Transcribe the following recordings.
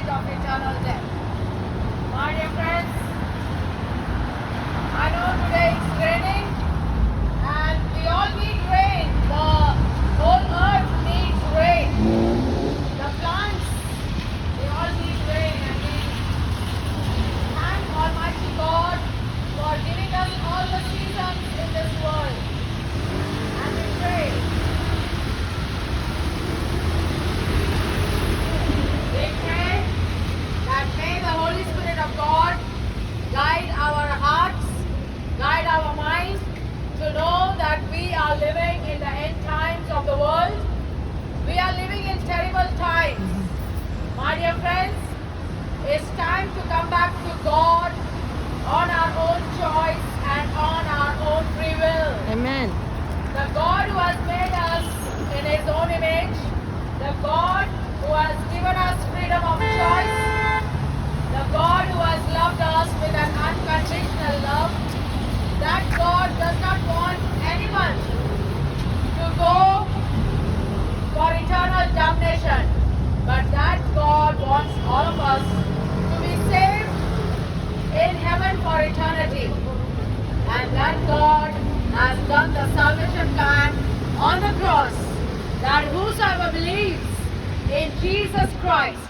of eternal death. My dear friends, I know today it's raining and we all need rain. The whole earth needs rain. The plants, they all need rain, and we thank Almighty God for giving us all the seasons in this world. And we pray. We pray that may the Holy Spirit of God guide our hearts, guide our minds to know that we are living in the end times of the world. We are living in terrible times. My dear friends, it's time to come back to God on our own choice and on our own free will. Amen. The God who has made us in His own image, the God who has given us freedom of choice, the God who has loved us with an unconditional love, that God does not want anyone to go for eternal damnation, but that God wants all of us to be saved in heaven for eternity. And that God has done the salvation plan on the cross, that whosoever believes in Jesus Christ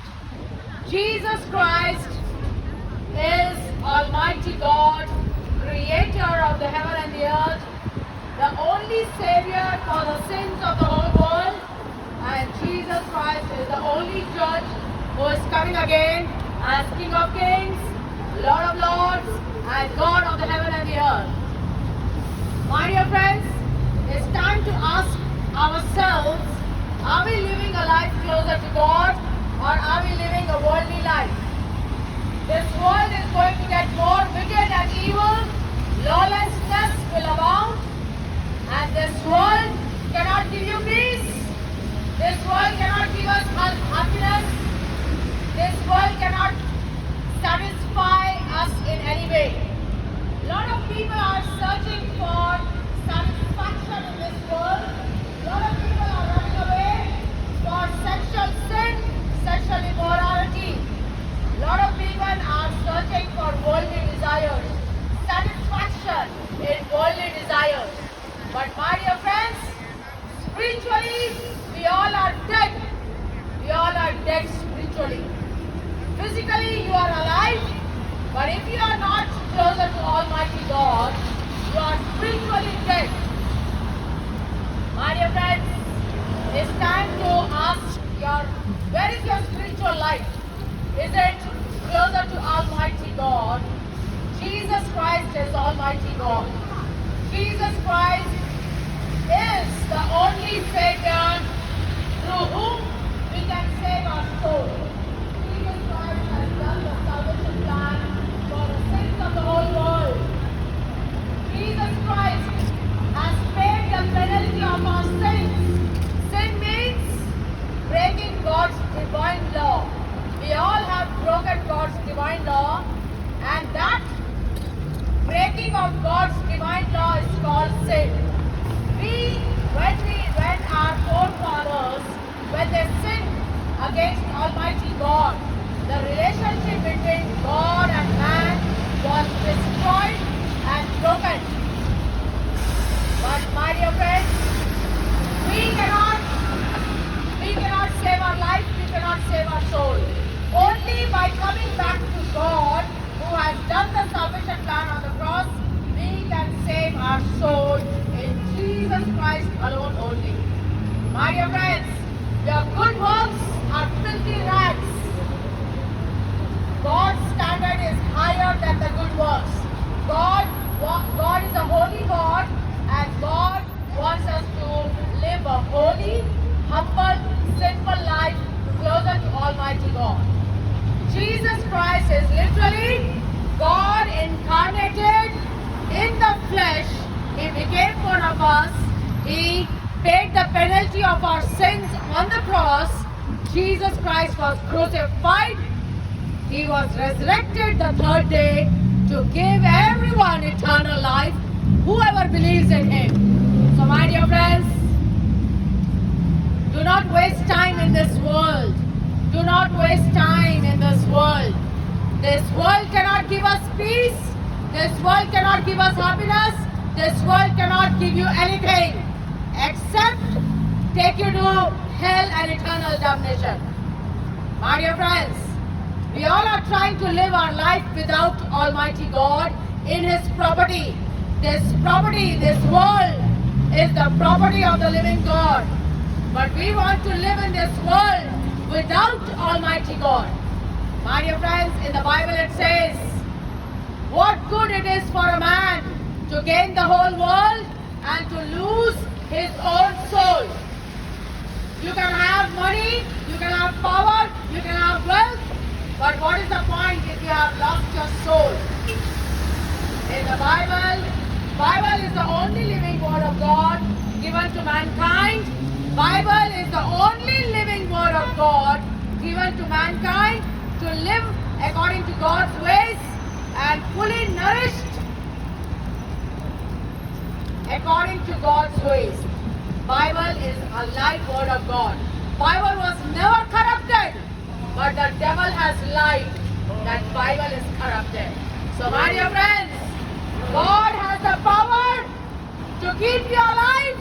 is Almighty God, creator of the heaven and the earth, the only Savior for the sins of the whole world, and Jesus Christ is the only judge who is coming again as King of Kings, Lord of Lords, and God of the heaven and the earth. My dear friends, it's time to ask ourselves, are we living a life closer to God, or are we living a worldly life? This world is going to get more wicked and evil, lawlessness will abound, and this world cannot give you peace. This world cannot give us happiness. This world cannot satisfy us in any way. A lot of people are searching for satisfaction in this world. A lot of people are running away for sexual sin, sexual immorality. A lot of people are searching for worldly desires, satisfaction in worldly desires. But my dear friends, spiritually, we all are dead. We all are dead spiritually. Physically, you are alive, but if you are not closer to Almighty God, you are spiritually dead. My dear friends, it's time to ask where is your spiritual life? Is it closer to Almighty God? Jesus Christ is Almighty God. Jesus Christ is the only Savior through whom we can save our soul. Jesus Christ has done the salvation plan for the sins of the whole world. Jesus Christ has paid the penalty of our sins. Sin means breaking God's divine law. We all have broken God's divine law, and that breaking of God's divine law is called sin. When our forefathers, when they sinned against Almighty God, the relationship between God and man was destroyed and broken. But my dear friends, we cannot save our life, we cannot save our soul. Only by coming back to God, who has done the salvation plan on the cross, we can save our soul in Jesus Christ alone only. My dear friends, your good works are filthy rags. God's standard is higher than the good works. God is a holy God, and God wants us to live a holy, humble, sinful life closer to Almighty God. Jesus Christ is literally God incarnated in the flesh. He became one of us. He paid the penalty of our sins on the cross. Jesus Christ was crucified. He was resurrected the third day to give everyone eternal life, whoever believes in Him. So my dear friends, do not waste time in this world. Do not waste time in this This world cannot give us peace. This world cannot give us happiness. This world cannot give you anything except take you to hell and eternal damnation. My dear friends, we all are trying to live our life without Almighty God in His property. This property, this world is the property of the living God. But we want to live in this world without Almighty God. My dear friends, in the Bible it says, what good it is for a man to gain the whole world and to lose his own soul. You can have money, you can have power, you can have wealth, but what is the point if you have lost your soul? In the Bible is the only living word of God given to mankind. Bible is the only living word of God given to mankind to live according to God's ways and fully nourished according to God's ways. Bible is a live word of God. Bible was never corrupted, but the devil has lied that Bible is corrupted. So my dear friends, God has the power to keep you alive.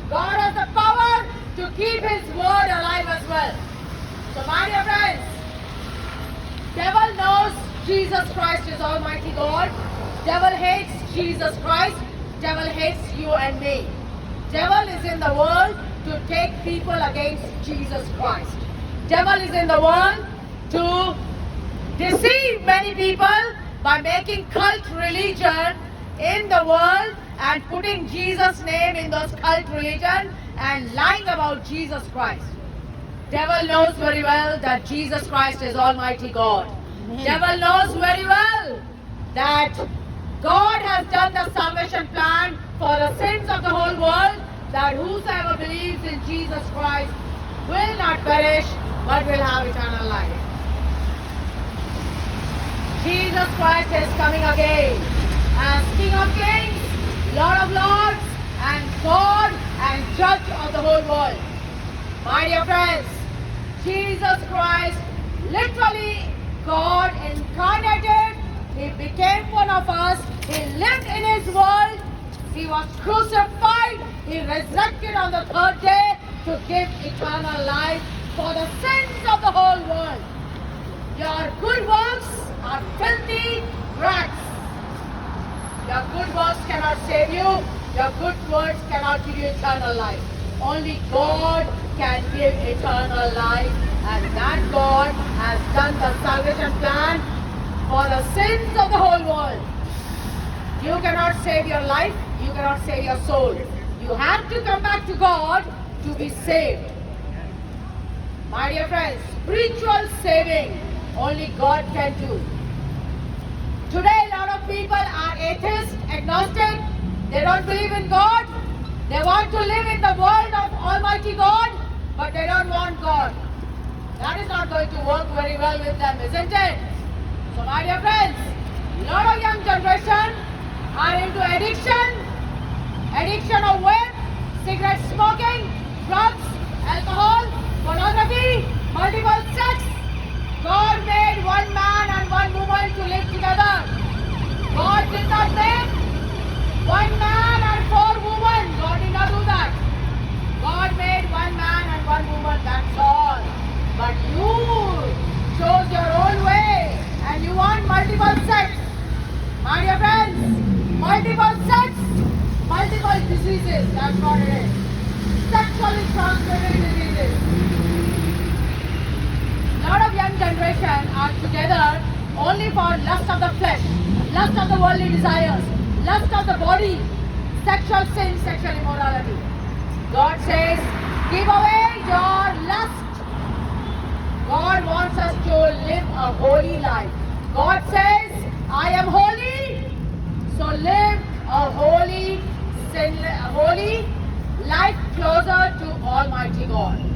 God has the power to keep His word alive as well. So my dear friends, devil knows Jesus Christ is Almighty God. Devil hates Jesus Christ. Devil hates you and me. Devil is in the world to take people against Jesus Christ. Devil is in the world to deceive many people by making cult religion in the world and putting Jesus' name in those cult religion and lying about Jesus Christ. Devil knows very well that Jesus Christ is Almighty God. Devil knows very well that God has done the salvation plan for the sins of the whole world, that whosoever believes in Jesus Christ will not perish but will have eternal life. Jesus Christ is coming again as King of Kings, Lord of Lords, and God and Judge of the whole world. My dear friends, Jesus Christ, literally God incarnated, He became one of us, He lived in His world, He was crucified, He resurrected on the third day to give eternal life for the sins of the whole world. Your good works are filthy rags. Your good works cannot save you. Your good works cannot give you eternal life. Only God can give eternal life, and that God has done the salvation plan for the sins of the whole world. You cannot save your life. You cannot save your soul. You have to come back to God to be saved. My dear friends, spiritual saving only God can do. Today, a lot of people are atheists, agnostic. They don't believe in God. They want to live in the world of Almighty God, but they don't want God. That is not going to work very well with them, isn't it? So, my dear friends, a lot of young generation are into addiction of vape, cigarette smoking, drugs, alcohol, pornography, multiple sex. God made one man and one woman to live together. God did not make one man and four women. God did not do that. God made one man and one woman, that's all. But you chose your own way and you want multiple sex. My dear friends, multiple sex, multiple diseases, that's what it is. Sexually transmitted diseases. A lot of young generation are together only for lust of the flesh, lust of the worldly desires, lust of the body, sexual sin, sexual immorality. God says, give away your lust. God wants us to live a holy life. God says, I am holy, so live a holy life closer to Almighty God.